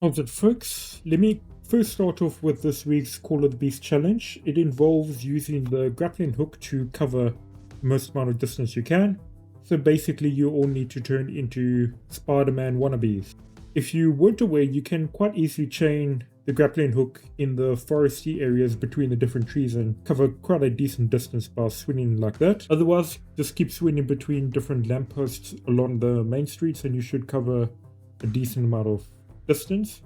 How's it, folks? Let me first start off with this week's Call of the Beast challenge. It involves using the grappling hook to cover most amount of distance you can. So basically you all need to turn into Spider-Man wannabes. If you weren't aware, you can quite easily chain the grappling hook in the foresty areas between the different trees and cover quite a decent distance by swinging like that. Otherwise, just keep swinging between different lampposts along the main streets and you should cover a decent amount of distance.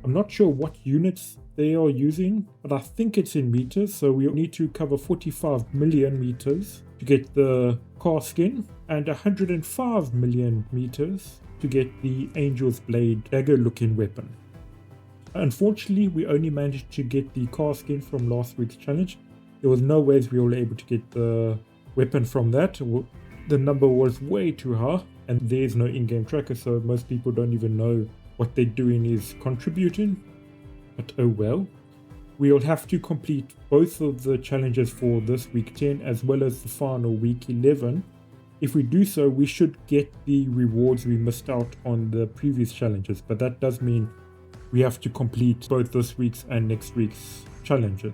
I'm not sure what units they are using, but I think it's in meters, so we need to cover 45 million meters to get the car skin and 105 million meters to get the Angel's Blade dagger looking weapon. Unfortunately, we only managed to get the car skin from last week's challenge. There was no ways we were able to get the weapon from that. The number was way too high and there's no in-game tracker, so most people don't even know what they're doing is contributing, but oh well. We'll have to complete both of the challenges for this week 10 as well as the final week 11. If we do so, we should get the rewards we missed out on the previous challenges, but that does mean we have to complete both this week's and next week's challenges.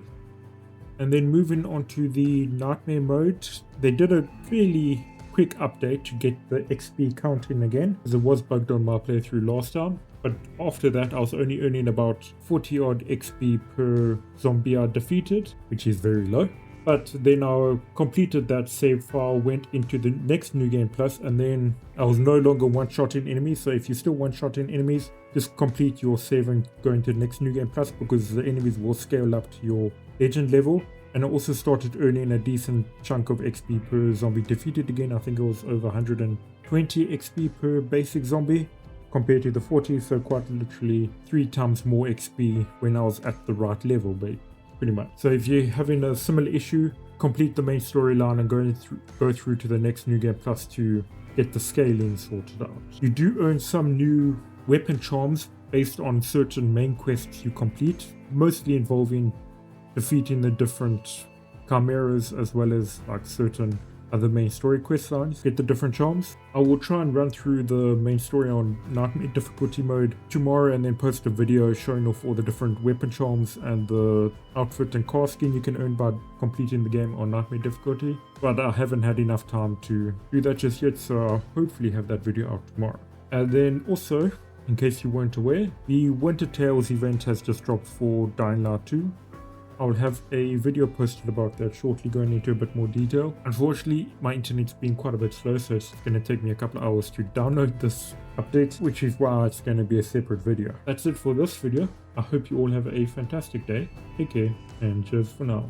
And then moving on to the nightmare mode, they did a fairly quick update to get the XP counting again, as it was bugged on my playthrough last time. But after that, I was only earning about 40 odd XP per zombie I defeated, which is very low. But then I completed that save file, went into the next New Game Plus, and then I was no longer one-shotting enemies. So if you're still one-shotting enemies, just complete your save and go into the next New Game Plus, because the enemies will scale up to your legend level. And I also started earning a decent chunk of XP per zombie defeated again. I think it was over 120 XP per basic zombie compared to the 40, so quite literally 3 times more XP when I was at the right level, pretty much. So if you're having a similar issue, complete the main storyline and go through to the next New Game Plus to get the scaling sorted out. You do earn some new weapon charms based on certain main quests you complete, mostly involving defeating the different chimeras as well as like certain other main story quest lines. Get the different charms. I will try and run through the main story on nightmare difficulty mode tomorrow and then post a video showing off all the different weapon charms and the outfit and car skin you can earn by completing the game on nightmare difficulty. But I haven't had enough time to do that just yet, so I'll hopefully have that video out tomorrow. And then also, in case you weren't aware, the Winter Tales event has just dropped for Dying Light 2. I'll have a video posted about that shortly, going into a bit more detail. Unfortunately, my internet's been quite a bit slow, so it's going to take me a couple of hours to download this update, which is why it's going to be a separate video. That's it for this video. I hope you all have a fantastic day. Take care, and cheers for now.